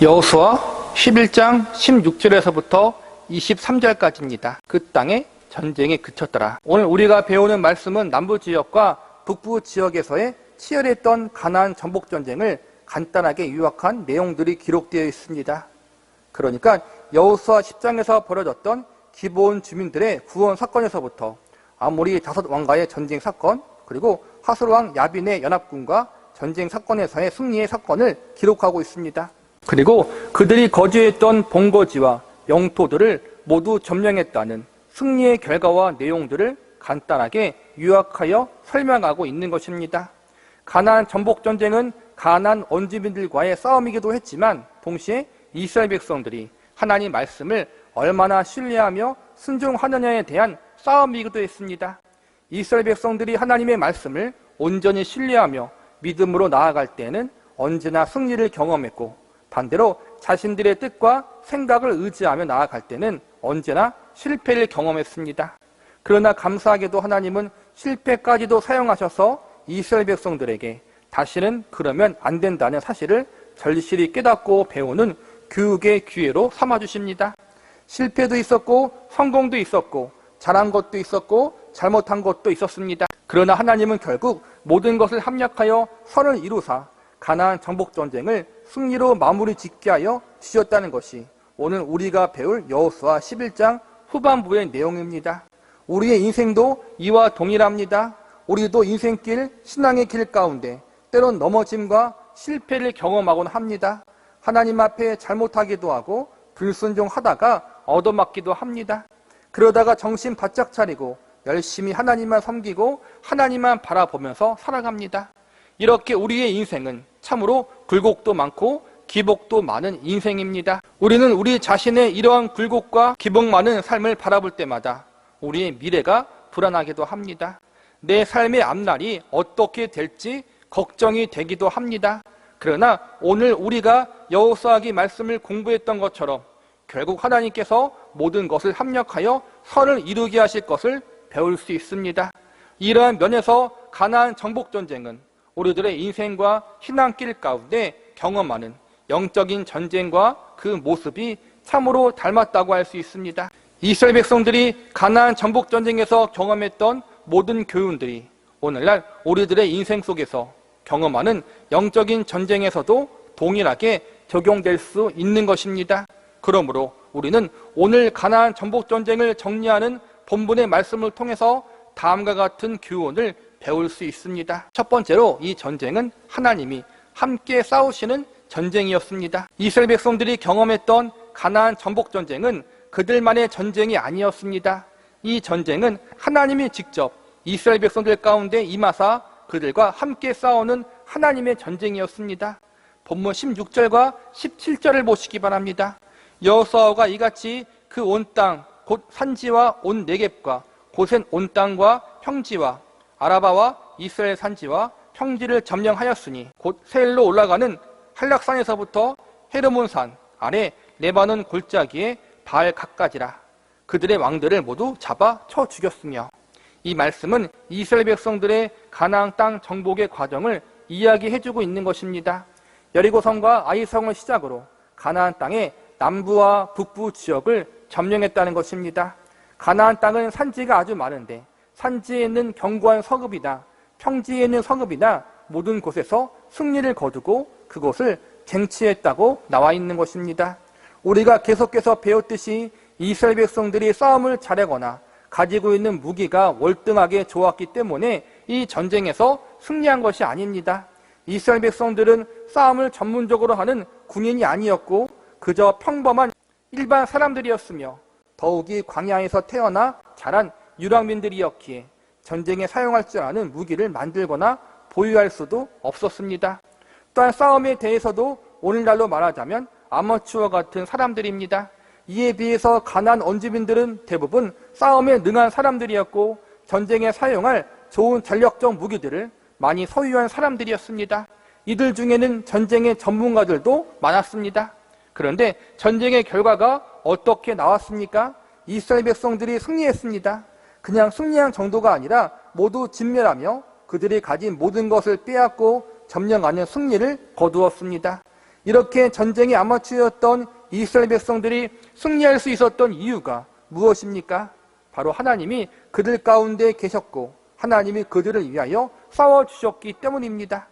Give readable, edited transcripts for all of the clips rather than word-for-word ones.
여호수아 11장 16절에서부터 23절까지입니다. 그 땅에 전쟁이 그쳤더라. 오늘 우리가 배우는 말씀은 남부지역과 북부지역에서의 치열했던 가나안 전복전쟁을 간단하게 요약한 내용들이 기록되어 있습니다. 그러니까 여호수아 10장에서 벌어졌던 기브온 주민들의 구원 사건에서부터 아모리 다섯 왕과의 전쟁 사건, 그리고 하솔왕 야빈의 연합군과 전쟁 사건에서의 승리의 사건을 기록하고 있습니다. 그리고 그들이 거주했던 본거지와 영토들을 모두 점령했다는 승리의 결과와 내용들을 간단하게 요약하여 설명하고 있는 것입니다. 가나안 전복전쟁은 가나안 원주민들과의 싸움이기도 했지만 동시에 이스라엘 백성들이 하나님 말씀을 얼마나 신뢰하며 순종하느냐에 대한 싸움이기도 했습니다. 이스라엘 백성들이 하나님의 말씀을 온전히 신뢰하며 믿음으로 나아갈 때에는 언제나 승리를 경험했고, 반대로 자신들의 뜻과 생각을 의지하며 나아갈 때는 언제나 실패를 경험했습니다. 그러나 감사하게도 하나님은 실패까지도 사용하셔서 이스라엘 백성들에게 다시는 그러면 안 된다는 사실을 절실히 깨닫고 배우는 교육의 기회로 삼아주십니다. 실패도 있었고 성공도 있었고 잘한 것도 있었고 잘못한 것도 있었습니다. 그러나 하나님은 결국 모든 것을 합력하여 선을 이루사 가나안 정복전쟁을 승리로 마무리 짓게 하여 주셨다는 것이 오늘 우리가 배울 여호수아 11장 후반부의 내용입니다. 우리의 인생도 이와 동일합니다. 우리도 인생길, 신앙의 길 가운데 때론 넘어짐과 실패를 경험하곤 합니다. 하나님 앞에 잘못하기도 하고 불순종하다가 얻어맞기도 합니다. 그러다가 정신 바짝 차리고 열심히 하나님만 섬기고 하나님만 바라보면서 살아갑니다. 이렇게 우리의 인생은 참으로 굴곡도 많고 기복도 많은 인생입니다. 우리는 우리 자신의 이러한 굴곡과 기복 많은 삶을 바라볼 때마다 우리의 미래가 불안하기도 합니다. 내 삶의 앞날이 어떻게 될지 걱정이 되기도 합니다. 그러나 오늘 우리가 여호수아기 말씀을 공부했던 것처럼 결국 하나님께서 모든 것을 합력하여 선을 이루게 하실 것을 배울 수 있습니다. 이러한 면에서 가나안 정복전쟁은 우리들의 인생과 신앙길 가운데 경험하는 영적인 전쟁과 그 모습이 참으로 닮았다고 할 수 있습니다. 이스라엘 백성들이 가나안 전복전쟁에서 경험했던 모든 교훈들이 오늘날 우리들의 인생 속에서 경험하는 영적인 전쟁에서도 동일하게 적용될 수 있는 것입니다. 그러므로 우리는 오늘 가나안 전복전쟁을 정리하는 본문의 말씀을 통해서 다음과 같은 교훈을 배울 수 있습니다. 첫 번째로 이 전쟁은 하나님이 함께 싸우시는 전쟁이었습니다. 이스라엘 백성들이 경험했던 가나안 전복전쟁은 그들만의 전쟁이 아니었습니다. 이 전쟁은 하나님이 직접 이스라엘 백성들 가운데 임하사 그들과 함께 싸우는 하나님의 전쟁이었습니다. 본문 16절과 17절을 보시기 바랍니다. 여호수아가 이같이 그 온 땅 곧 산지와 온 네겝과 고센 온 땅과 평지와 아라바와 이스라엘 산지와 평지를 점령하였으니 곧 세일로 올라가는 한락산에서부터 헤르몬산 아래 레바논 골짜기에 바알 각까지라. 그들의 왕들을 모두 잡아 쳐 죽였으며, 이 말씀은 이스라엘 백성들의 가나안 땅 정복의 과정을 이야기해주고 있는 것입니다. 여리고성과 아이성을 시작으로 가나안 땅의 남부와 북부 지역을 점령했다는 것입니다. 가나안 땅은 산지가 아주 많은데 산지에 있는 견고한 성읍이나 평지에 있는 성읍이나 모든 곳에서 승리를 거두고 그곳을 쟁취했다고 나와 있는 것입니다. 우리가 계속해서 배웠듯이 이스라엘 백성들이 싸움을 잘하거나 가지고 있는 무기가 월등하게 좋았기 때문에 이 전쟁에서 승리한 것이 아닙니다. 이스라엘 백성들은 싸움을 전문적으로 하는 군인이 아니었고 그저 평범한 일반 사람들이었으며 더욱이 광야에서 태어나 자란 유랑민들이었기에 전쟁에 사용할 줄 아는 무기를 만들거나 보유할 수도 없었습니다. 또한 싸움에 대해서도 오늘날로 말하자면 아마추어 같은 사람들입니다. 이에 비해서 가나안 원주민들은 대부분 싸움에 능한 사람들이었고 전쟁에 사용할 좋은 전력적 무기들을 많이 소유한 사람들이었습니다. 이들 중에는 전쟁의 전문가들도 많았습니다. 그런데 전쟁의 결과가 어떻게 나왔습니까? 이스라엘 백성들이 승리했습니다. 그냥 승리한 정도가 아니라 모두 진멸하며 그들이 가진 모든 것을 빼앗고 점령하는 승리를 거두었습니다. 이렇게 전쟁의 아마추어였던 이스라엘 백성들이 승리할 수 있었던 이유가 무엇입니까? 바로 하나님이 그들 가운데 계셨고 하나님이 그들을 위하여 싸워주셨기 때문입니다.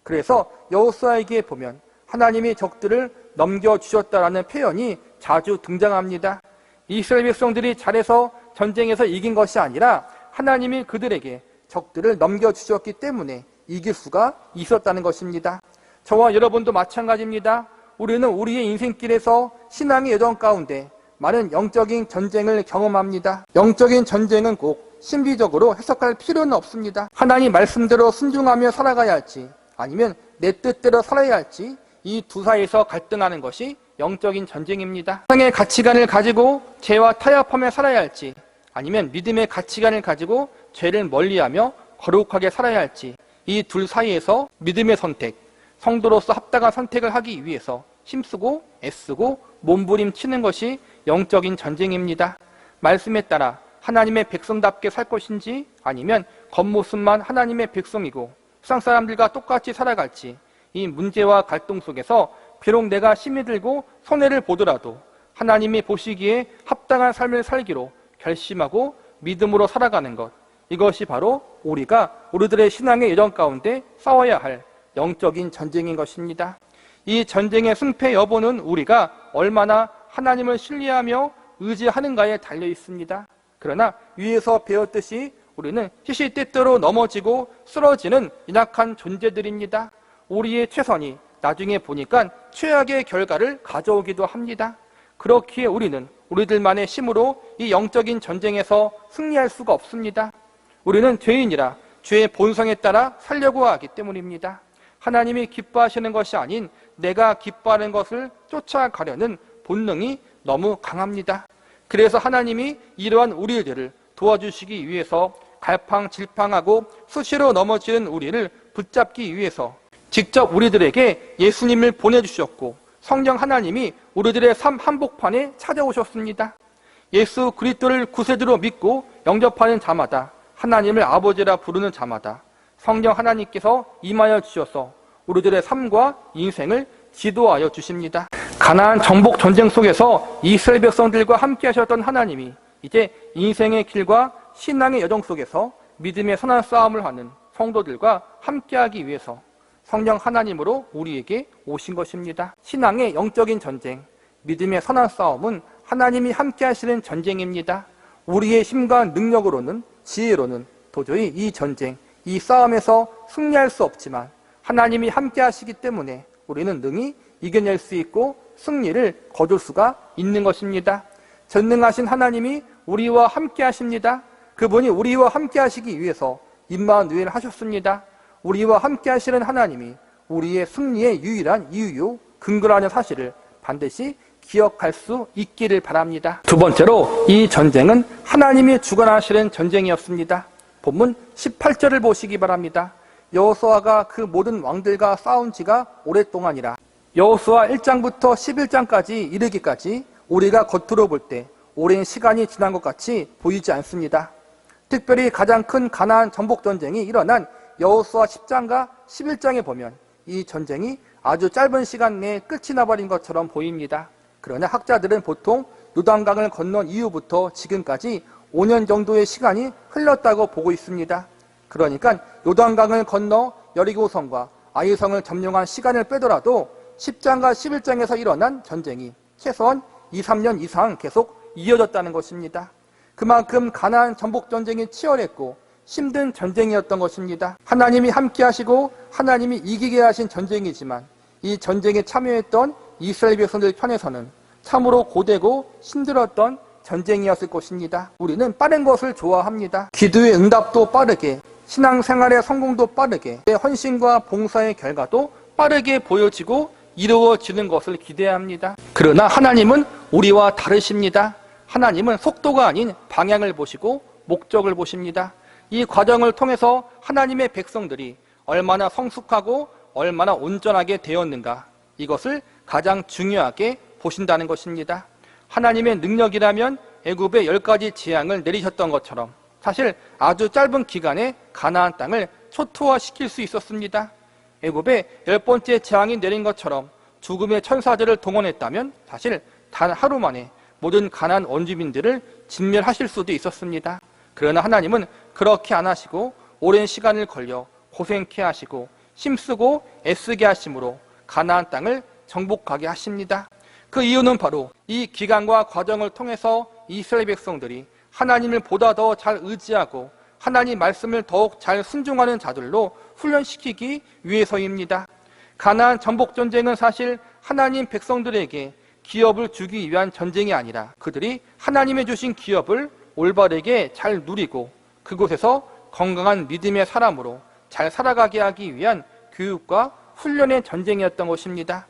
그래서 여호수아에게 보면 하나님이 적들을 넘겨주셨다라는 표현이 자주 등장합니다. 이스라엘 백성들이 잘해서 전쟁에서 이긴 것이 아니라 하나님이 그들에게 적들을 넘겨주셨기 때문에 이길 수가 있었다는 것입니다. 저와 여러분도 마찬가지입니다. 우리는 우리의 인생길에서 신앙의 여정 가운데 많은 영적인 전쟁을 경험합니다. 영적인 전쟁은 꼭 신비적으로 해석할 필요는 없습니다. 하나님 말씀대로 순종하며 살아가야 할지 아니면 내 뜻대로 살아야 할지 이 두 사이에서 갈등하는 것이 영적인 전쟁입니다. 세상의 가치관을 가지고 죄와 타협하며 살아야 할지 아니면 믿음의 가치관을 가지고 죄를 멀리하며 거룩하게 살아야 할지 이 둘 사이에서 믿음의 선택, 성도로서 합당한 선택을 하기 위해서 힘쓰고 애쓰고 몸부림치는 것이 영적인 전쟁입니다. 말씀에 따라 하나님의 백성답게 살 것인지 아니면 겉모습만 하나님의 백성이고 세상 사람들과 똑같이 살아갈지 이 문제와 갈등 속에서 비록 내가 힘이 들고 손해를 보더라도 하나님이 보시기에 합당한 삶을 살기로 결심하고 믿음으로 살아가는 것, 이것이 바로 우리들의 신앙의 여정 가운데 싸워야 할 영적인 전쟁인 것입니다. 이 전쟁의 승패 여부는 우리가 얼마나 하나님을 신뢰하며 의지하는가에 달려 있습니다. 그러나 위에서 배웠듯이 우리는 시시때때로 넘어지고 쓰러지는 연약한 존재들입니다. 우리의 최선이 나중에 보니까 최악의 결과를 가져오기도 합니다. 그렇기에 우리는 우리들만의 힘으로 이 영적인 전쟁에서 승리할 수가 없습니다. 우리는 죄인이라 죄의 본성에 따라 살려고 하기 때문입니다. 하나님이 기뻐하시는 것이 아닌 내가 기뻐하는 것을 쫓아가려는 본능이 너무 강합니다. 그래서 하나님이 이러한 우리들을 도와주시기 위해서 갈팡질팡하고 수시로 넘어지는 우리를 붙잡기 위해서 직접 우리들에게 예수님을 보내주셨고 성령 하나님이 우리들의 삶 한복판에 찾아오셨습니다. 예수 그리스도를 구세주로 믿고 영접하는 자마다 하나님을 아버지라 부르는 자마다 성령 하나님께서 임하여 주셔서 우리들의 삶과 인생을 지도하여 주십니다. 가나안 정복 전쟁 속에서 이스라엘 백성들과 함께 하셨던 하나님이 이제 인생의 길과 신앙의 여정 속에서 믿음의 선한 싸움을 하는 성도들과 함께하기 위해서 성령 하나님으로 우리에게 오신 것입니다. 신앙의 영적인 전쟁, 믿음의 선한 싸움은 하나님이 함께 하시는 전쟁입니다. 우리의 힘과 능력으로는, 지혜로는 도저히 이 전쟁, 이 싸움에서 승리할 수 없지만 하나님이 함께 하시기 때문에 우리는 능히 이겨낼 수 있고 승리를 거둘 수가 있는 것입니다. 전능하신 하나님이 우리와 함께 하십니다. 그분이 우리와 함께 하시기 위해서 임마누엘 하셨습니다. 우리와 함께 하시는 하나님이 우리의 승리의 유일한 이유요 근거라는 사실을 반드시 기억할 수 있기를 바랍니다. 두 번째로 이 전쟁은 하나님이 주관하시는 전쟁이었습니다. 본문 18절을 보시기 바랍니다. 여호수아가 그 모든 왕들과 싸운 지가 오랫동안이라. 여호수아 1장부터 11장까지 이르기까지 우리가 겉으로 볼 때 오랜 시간이 지난 것 같이 보이지 않습니다. 특별히 가장 큰 가나안 정복 전쟁이 일어난 여호수아 10장과 11장에 보면 이 전쟁이 아주 짧은 시간 내에 끝이 나버린 것처럼 보입니다. 그러나 학자들은 보통 요단강을 건넌 이후부터 지금까지 5년 정도의 시간이 흘렀다고 보고 있습니다. 그러니까 요단강을 건너 여리고성과 아이성을 점령한 시간을 빼더라도 10장과 11장에서 일어난 전쟁이 최소한 2-3년 이상 계속 이어졌다는 것입니다. 그만큼 가나안 정복 전쟁이 치열했고 힘든 전쟁이었던 것입니다. 하나님이 함께 하시고 하나님이 이기게 하신 전쟁이지만 이 전쟁에 참여했던 이스라엘 백성들 편에서는 참으로 고되고 힘들었던 전쟁이었을 것입니다. 우리는 빠른 것을 좋아합니다. 기도의 응답도 빠르게, 신앙생활의 성공도 빠르게, 헌신과 봉사의 결과도 빠르게 보여지고 이루어지는 것을 기대합니다. 그러나 하나님은 우리와 다르십니다. 하나님은 속도가 아닌 방향을 보시고 목적을 보십니다. 이 과정을 통해서 하나님의 백성들이 얼마나 성숙하고 얼마나 온전하게 되었는가, 이것을 가장 중요하게 보신다는 것입니다. 하나님의 능력이라면 애굽에 10가지 재앙을 내리셨던 것처럼 사실 아주 짧은 기간에 가나안 땅을 초토화시킬 수 있었습니다. 애굽에 10번째 재앙이 내린 것처럼 죽음의 천사들을 동원했다면 사실 단 하루 만에 모든 가나안 원주민들을 진멸하실 수도 있었습니다. 그러나 하나님은 그렇게 안 하시고 오랜 시간을 걸려 고생케 하시고 힘쓰고 애쓰게 하심으로 가나안 땅을 정복하게 하십니다. 그 이유는 바로 이 기간과 과정을 통해서 이스라엘 백성들이 하나님을 보다 더 잘 의지하고 하나님 말씀을 더욱 잘 순종하는 자들로 훈련시키기 위해서입니다. 가나안 정복 전쟁은 사실 하나님 백성들에게 기업을 주기 위한 전쟁이 아니라 그들이 하나님의 주신 기업을 올바르게 잘 누리고 그곳에서 건강한 믿음의 사람으로 잘 살아가게 하기 위한 교육과 훈련의 전쟁이었던 것입니다.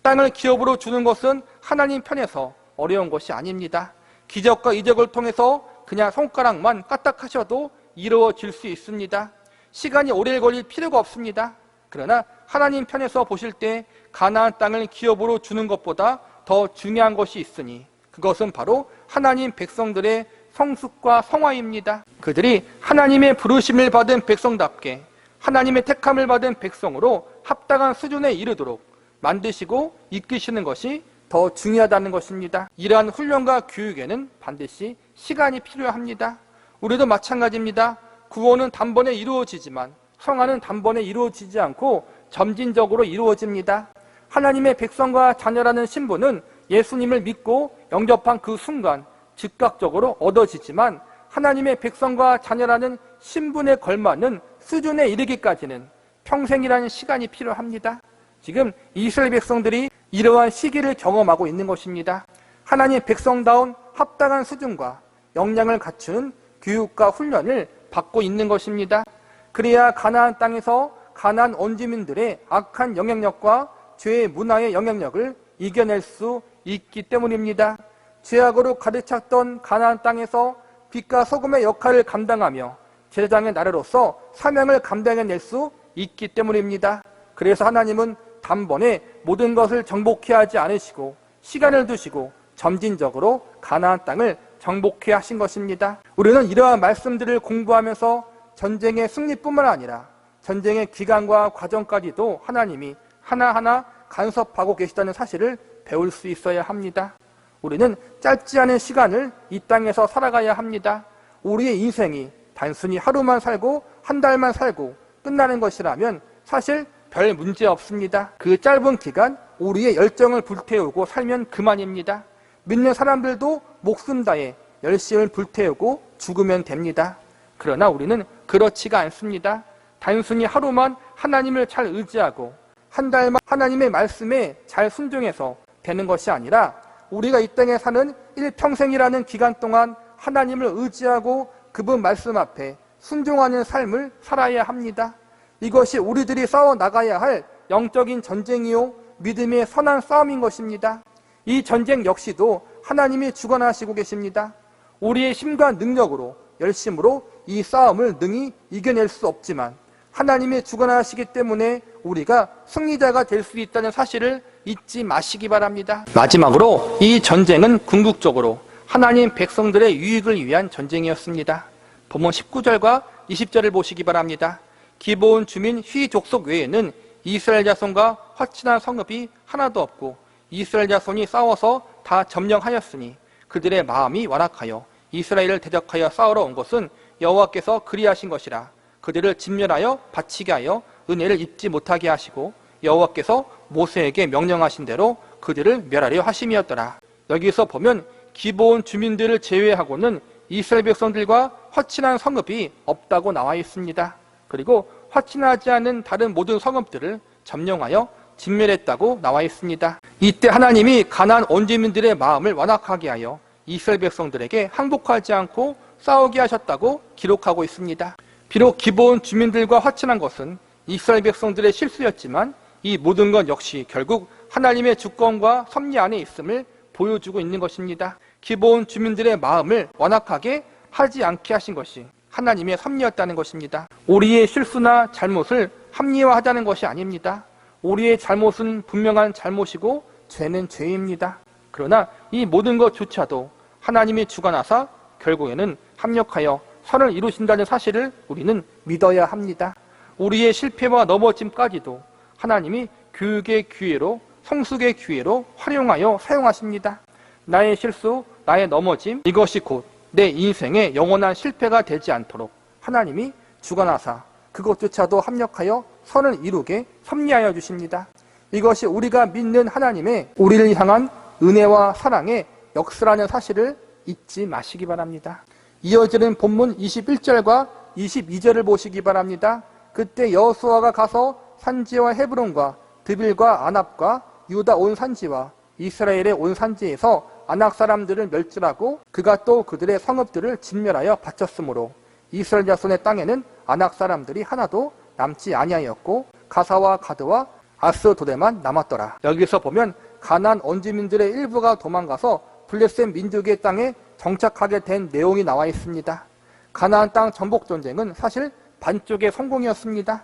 땅을 기업으로 주는 것은 하나님 편에서 어려운 것이 아닙니다. 기적과 이적을 통해서 그냥 손가락만 까딱하셔도 이루어질 수 있습니다. 시간이 오래 걸릴 필요가 없습니다. 그러나 하나님 편에서 보실 때 가나안 땅을 기업으로 주는 것보다 더 중요한 것이 있으니 그것은 바로 하나님 백성들의 성숙과 성화입니다. 그들이 하나님의 부르심을 받은 백성답게 하나님의 택함을 받은 백성으로 합당한 수준에 이르도록 만드시고 이끄시는 것이 더 중요하다는 것입니다. 이러한 훈련과 교육에는 반드시 시간이 필요합니다. 우리도 마찬가지입니다. 구원은 단번에 이루어지지만 성화는 단번에 이루어지지 않고 점진적으로 이루어집니다. 하나님의 백성과 자녀라는 신분은 예수님을 믿고 영접한 그 순간 즉각적으로 얻어지지만 하나님의 백성과 자녀라는 신분에 걸맞는 수준에 이르기까지는 평생이라는 시간이 필요합니다. 지금 이스라엘 백성들이 이러한 시기를 경험하고 있는 것입니다. 하나님 백성다운 합당한 수준과 역량을 갖추는 교육과 훈련을 받고 있는 것입니다. 그래야 가나안 땅에서 가나안 원주민들의 악한 영향력과 죄의 문화의 영향력을 이겨낼 수 있기 때문입니다. 죄악으로 가득 찼던 가나안 땅에서 빛과 소금의 역할을 감당하며 제사장의 나라로서 사명을 감당해낼 수 있기 때문입니다. 그래서 하나님은 단번에 모든 것을 정복해 하지 않으시고 시간을 두시고 점진적으로 가나안 땅을 정복해 하신 것입니다. 우리는 이러한 말씀들을 공부하면서 전쟁의 승리뿐만 아니라 전쟁의 기간과 과정까지도 하나님이 하나하나 간섭하고 계시다는 사실을 배울 수 있어야 합니다. 우리는 짧지 않은 시간을 이 땅에서 살아가야 합니다. 우리의 인생이 단순히 하루만 살고 한 달만 살고 끝나는 것이라면 사실 별 문제 없습니다. 그 짧은 기간 우리의 열정을 불태우고 살면 그만입니다. 믿는 사람들도 목숨 다해 열심을 불태우고 죽으면 됩니다. 그러나 우리는 그렇지가 않습니다. 단순히 하루만 하나님을 잘 의지하고 한 달만 하나님의 말씀에 잘 순종해서 되는 것이 아니라 우리가 이 땅에 사는 일평생이라는 기간 동안 하나님을 의지하고 그분 말씀 앞에 순종하는 삶을 살아야 합니다. 이것이 우리들이 싸워 나가야 할 영적인 전쟁이요 믿음의 선한 싸움인 것입니다. 이 전쟁 역시도 하나님이 주관하시고 계십니다. 우리의 힘과 능력으로 열심으로 이 싸움을 능히 이겨낼 수 없지만 하나님이 주관하시기 때문에 우리가 승리자가 될 수 있다는 사실을 잊지 마시기 바랍니다. 마지막으로 이 전쟁은 궁극적으로 하나님 백성들의 유익을 위한 전쟁이었습니다. 본문 19절과 20절을 보시기 바랍니다. 기브온 주민 휘 족속 외에는 이스라엘 자손과 화친한 성읍이 하나도 없고 이스라엘 자손이 싸워서 다 점령하였으니 그들의 마음이 완악하여 이스라엘을 대적하여 싸우러 온 것은 여호와께서 그리하신 것이라. 그들을 진멸하여 바치게 하여 은혜를 입지 못하게 하시고 여호와께서 모세에게 명령하신 대로 그들을 멸하려 하심이었더라. 여기서 보면 기브온 주민들을 제외하고는 이스라엘 백성들과 화친한 성읍이 없다고 나와 있습니다. 그리고 화친하지 않은 다른 모든 성읍들을 점령하여 진멸했다고 나와 있습니다. 이때 하나님이 가나안 원주민들의 마음을 완악하게 하여 이스라엘 백성들에게 항복하지 않고 싸우게 하셨다고 기록하고 있습니다. 비록 기브온 주민들과 화친한 것은 이스라엘 백성들의 실수였지만 이 모든 것 역시 결국 하나님의 주권과 섭리 안에 있음을 보여주고 있는 것입니다. 기브온 주민들의 마음을 완악하게 하지 않게 하신 것이 하나님의 섭리였다는 것입니다. 우리의 실수나 잘못을 합리화하자는 것이 아닙니다. 우리의 잘못은 분명한 잘못이고 죄는 죄입니다. 그러나 이 모든 것조차도 하나님이 주관하사 결국에는 합력하여 선을 이루신다는 사실을 우리는 믿어야 합니다. 우리의 실패와 넘어짐까지도 하나님이 교육의 기회로 성숙의 기회로 활용하여 사용하십니다. 나의 실수, 나의 넘어짐, 이것이 곧 내 인생의 영원한 실패가 되지 않도록 하나님이 주관하사 그것조차도 합력하여 선을 이루게 섭리하여 주십니다. 이것이 우리가 믿는 하나님의 우리를 향한 은혜와 사랑의 역사라는 사실을 잊지 마시기 바랍니다. 이어지는 본문 21절과 22절을 보시기 바랍니다. 그때 여호수아가 가서 산지와 헤브론과 드빌과 아납과 유다 온 산지와 이스라엘의 온 산지에서 아낙 사람들을 멸절하고 그가 또 그들의 성읍들을 진멸하여 바쳤으므로 이스라엘 자손의 땅에는 아낙 사람들이 하나도 남지 아니하였고 가사와 가드와 아스도데만 남았더라. 여기서 보면 가나안 원주민들의 일부가 도망가서 블레셋 민족의 땅에 정착하게 된 내용이 나와 있습니다. 가나안 땅 정복 전쟁은 사실 반쪽의 성공이었습니다.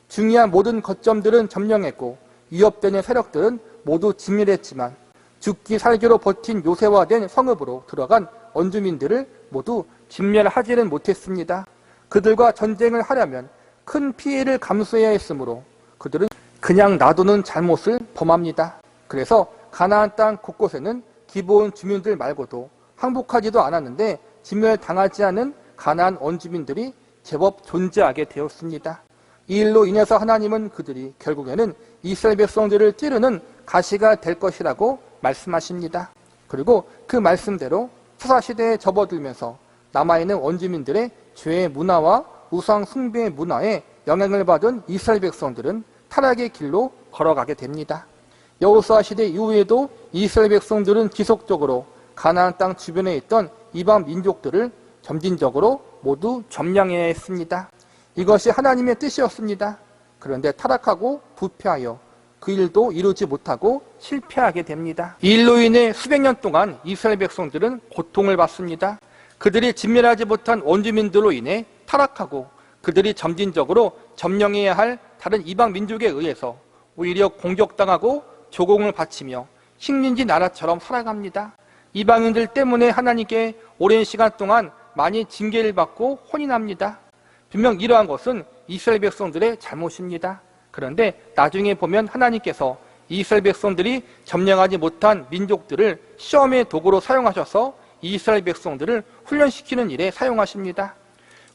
중요한 모든 거점들은 점령했고 위협되는 세력들은 모두 진멸했지만 죽기 살기로 버틴 요새화된 성읍으로 들어간 원주민들을 모두 진멸하지는 못했습니다. 그들과 전쟁을 하려면 큰 피해를 감수해야 했으므로 그들은 그냥 놔두는 잘못을 범합니다. 그래서 가나안 땅 곳곳에는 기브온 주민들 말고도 항복하지도 않았는데 진멸당하지 않은 가나안 원주민들이 제법 존재하게 되었습니다. 이 일로 인해서 하나님은 그들이 결국에는 이스라엘 백성들을 찌르는 가시가 될 것이라고 말씀하십니다. 그리고 그 말씀대로 추사시대에 접어들면서 남아있는 원주민들의 죄의 문화와 우상 숭배의 문화에 영향을 받은 이스라엘 백성들은 타락의 길로 걸어가게 됩니다. 여호수아 시대 이후에도 이스라엘 백성들은 지속적으로 가나안 땅 주변에 있던 이방 민족들을 점진적으로 모두 점령해야 했습니다. 이것이 하나님의 뜻이었습니다. 그런데 타락하고 부패하여 그 일도 이루지 못하고 실패하게 됩니다. 이 일로 인해 수백 년 동안 이스라엘 백성들은 고통을 받습니다. 그들이 진멸하지 못한 원주민들로 인해 타락하고 그들이 점진적으로 점령해야 할 다른 이방 민족에 의해서 오히려 공격당하고 조공을 바치며 식민지 나라처럼 살아갑니다. 이방인들 때문에 하나님께 오랜 시간 동안 많이 징계를 받고 혼인합니다. 분명 이러한 것은 이스라엘 백성들의 잘못입니다. 그런데 나중에 보면 하나님께서 이스라엘 백성들이 점령하지 못한 민족들을 시험의 도구로 사용하셔서 이스라엘 백성들을 훈련시키는 일에 사용하십니다.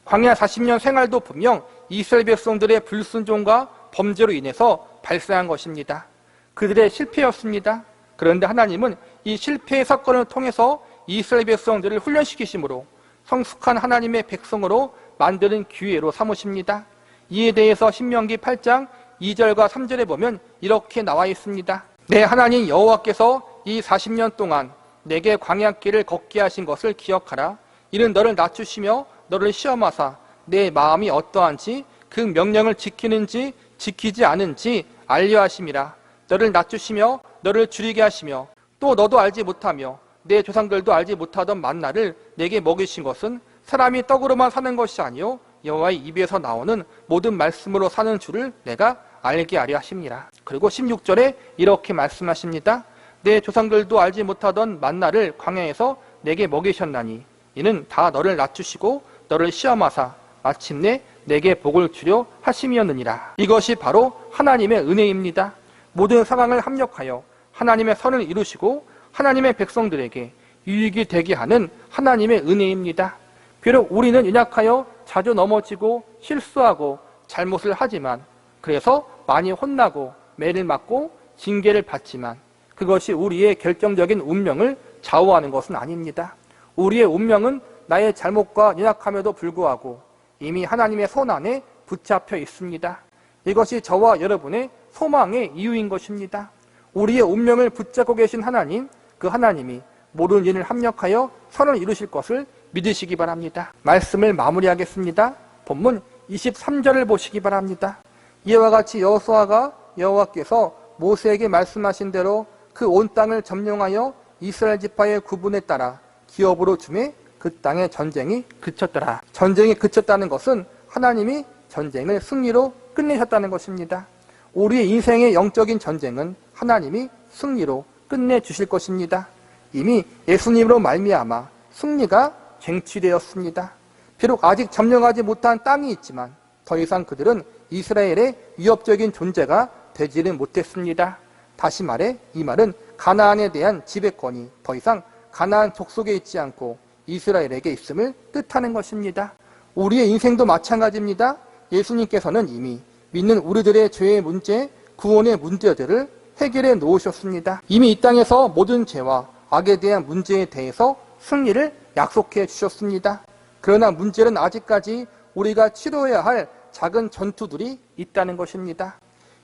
광야 40년 생활도 분명 이스라엘 백성들의 불순종과 범죄로 인해서 발생한 것입니다. 그들의 실패였습니다. 그런데 하나님은 이 실패의 사건을 통해서 이스라엘 백성들을 훈련시키심으로 성숙한 하나님의 백성으로 만드는 기회로 삼으십니다. 이에 대해서 신명기 8장 2절과 3절에 보면 이렇게 나와 있습니다. 내 하나님 여호와께서 이 40년 동안 내게 광야길을 걷게 하신 것을 기억하라. 이는 너를 낮추시며 너를 시험하사 내 마음이 어떠한지 그 명령을 지키는지 지키지 않은지 알려 하심이라. 너를 낮추시며 너를 줄이게 하시며 또 너도 알지 못하며 내 조상들도 알지 못하던 만나를 내게 먹이신 것은 사람이 떡으로만 사는 것이 아니요 여호와의 입에서 나오는 모든 말씀으로 사는 줄을 내가 알게 하려 하심이라. 그리고 16절에 이렇게 말씀하십니다. 내 조상들도 알지 못하던 만나를 광야에서 내게 먹이셨나니 이는 다 너를 낮추시고 너를 시험하사 마침내 내게 복을 주려 하심이었느니라. 이것이 바로 하나님의 은혜입니다. 모든 상황을 합력하여 하나님의 선을 이루시고 하나님의 백성들에게 유익이 되게 하는 하나님의 은혜입니다. 비록 우리는 연약하여 자주 넘어지고 실수하고 잘못을 하지만 그래서 많이 혼나고 매를 맞고 징계를 받지만 그것이 우리의 결정적인 운명을 좌우하는 것은 아닙니다. 우리의 운명은 나의 잘못과 연약함에도 불구하고 이미 하나님의 손 안에 붙잡혀 있습니다. 이것이 저와 여러분의 소망의 이유인 것입니다. 우리의 운명을 붙잡고 계신 하나님, 그 하나님이 모든 일을 합력하여 선을 이루실 것을 믿으시기 바랍니다. 말씀을 마무리하겠습니다. 본문 23절을 보시기 바랍니다. 이와 같이 여호수아가 여호와께서 모세에게 말씀하신 대로 그 온 땅을 점령하여 이스라엘 지파의 구분에 따라 기업으로 주매 그 땅의 전쟁이 그쳤더라. 전쟁이 그쳤다는 것은 하나님이 전쟁을 승리로 끝내셨다는 것입니다. 우리의 인생의 영적인 전쟁은 하나님이 승리로 끝내주실 것입니다. 이미 예수님으로 말미암아 승리가 쟁취되었습니다. 비록 아직 점령하지 못한 땅이 있지만 더 이상 그들은 이스라엘의 위협적인 존재가 되지는 못했습니다. 다시 말해 이 말은 가나안에 대한 지배권이 더 이상 가나안 족속에 있지 않고 이스라엘에게 있음을 뜻하는 것입니다. 우리의 인생도 마찬가지입니다. 예수님께서는 이미 믿는 우리들의 죄의 문제, 구원의 문제들을 해결해 놓으셨습니다. 이미 이 땅에서 모든 죄와 악에 대한 문제에 대해서 승리를 약속해 주셨습니다. 그러나 문제는 아직까지 우리가 치료해야 할 작은 전투들이 있다는 것입니다.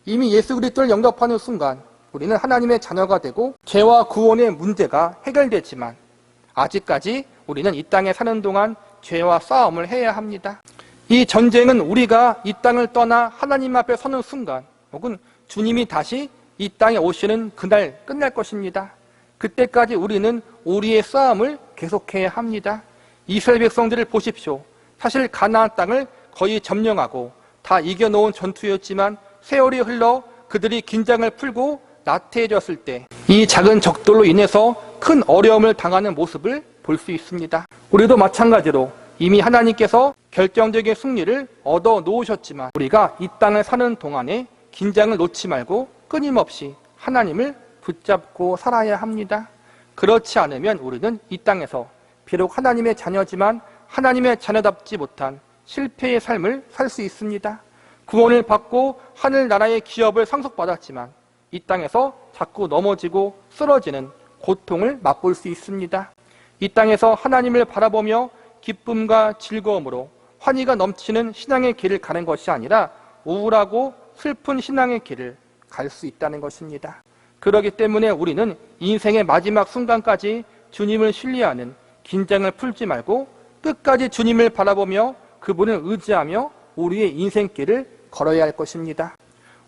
이미 예수 그리스도를 영접하는 순간 우리는 하나님의 자녀가 되고 죄와 구원의 문제가 해결되지만 아직까지 우리는 이 땅에 사는 동안 죄와 싸움을 해야 합니다. 이 전쟁은 우리가 이 땅을 떠나 하나님 앞에 서는 순간 혹은 주님이 다시 이 땅에 오시는 그날 끝날 것입니다. 그때까지 우리는 우리의 싸움을 계속해야 합니다. 이스라엘 백성들을 보십시오. 사실 가나안 땅을 거의 점령하고 다 이겨놓은 전투였지만 세월이 흘러 그들이 긴장을 풀고 나태해졌을 때 이 작은 적들로 인해서 큰 어려움을 당하는 모습을 볼 수 있습니다. 우리도 마찬가지로 이미 하나님께서 결정적인 승리를 얻어 놓으셨지만 우리가 이 땅을 사는 동안에 긴장을 놓지 말고 끊임없이 하나님을 붙잡고 살아야 합니다. 그렇지 않으면 우리는 이 땅에서 비록 하나님의 자녀지만 하나님의 자녀답지 못한 실패의 삶을 살 수 있습니다. 구원을 받고 하늘나라의 기업을 상속받았지만 이 땅에서 자꾸 넘어지고 쓰러지는 고통을 맛볼 수 있습니다. 이 땅에서 하나님을 바라보며 기쁨과 즐거움으로 환희가 넘치는 신앙의 길을 가는 것이 아니라 우울하고 슬픈 신앙의 길을 갈 수 있다는 것입니다. 그렇기 때문에 우리는 인생의 마지막 순간까지 주님을 신뢰하는 긴장을 풀지 말고 끝까지 주님을 바라보며 그분을 의지하며 우리의 인생길을 걸어야 할 것입니다.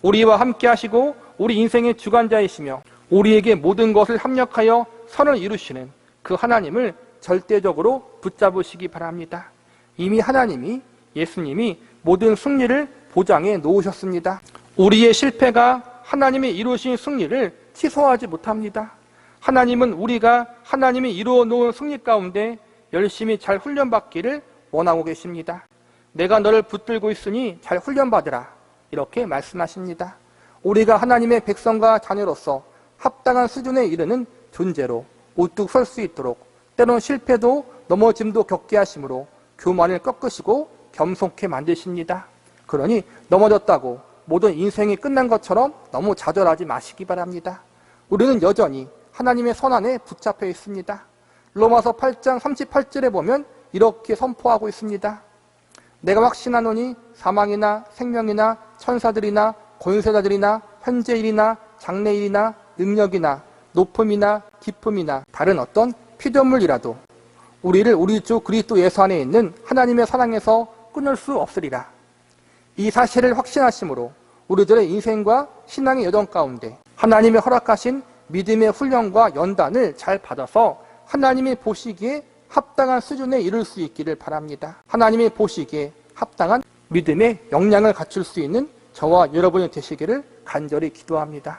우리와 함께 하시고 우리 인생의 주관자이시며 우리에게 모든 것을 합력하여 선을 이루시는 그 하나님을 절대적으로 붙잡으시기 바랍니다. 이미 하나님이, 예수님이 모든 승리를 보장해 놓으셨습니다. 우리의 실패가 하나님이 이루신 승리를 취소하지 못합니다. 하나님은 우리가 하나님이 이루어 놓은 승리 가운데 열심히 잘 훈련받기를 원하고 계십니다. 내가 너를 붙들고 있으니 잘 훈련받으라, 이렇게 말씀하십니다. 우리가 하나님의 백성과 자녀로서 합당한 수준에 이르는 존재로 우뚝 설 수 있도록 때론 실패도 넘어짐도 겪게 하심으로 교만을 꺾으시고 겸손케 만드십니다. 그러니 넘어졌다고 모든 인생이 끝난 것처럼 너무 좌절하지 마시기 바랍니다. 우리는 여전히 하나님의 손안에 붙잡혀 있습니다. 로마서 8장 38절에 보면 이렇게 선포하고 있습니다. 내가 확신하노니 사망이나 생명이나 천사들이나 권세자들이나 현재일이나 장래일이나 능력이나 높음이나 깊음이나 다른 어떤 피조물이라도 우리를 우리 주 그리스도 예수 안에 있는 하나님의 사랑에서 끊을 수 없으리라. 이 사실을 확신하심으로 우리들의 인생과 신앙의 여정 가운데 하나님의 허락하신 믿음의 훈련과 연단을 잘 받아서 하나님이 보시기에 합당한 수준에 이를 수 있기를 바랍니다. 하나님이 보시기에 합당한 믿음의 역량을 갖출 수 있는 저와 여러분이 되시기를 간절히 기도합니다.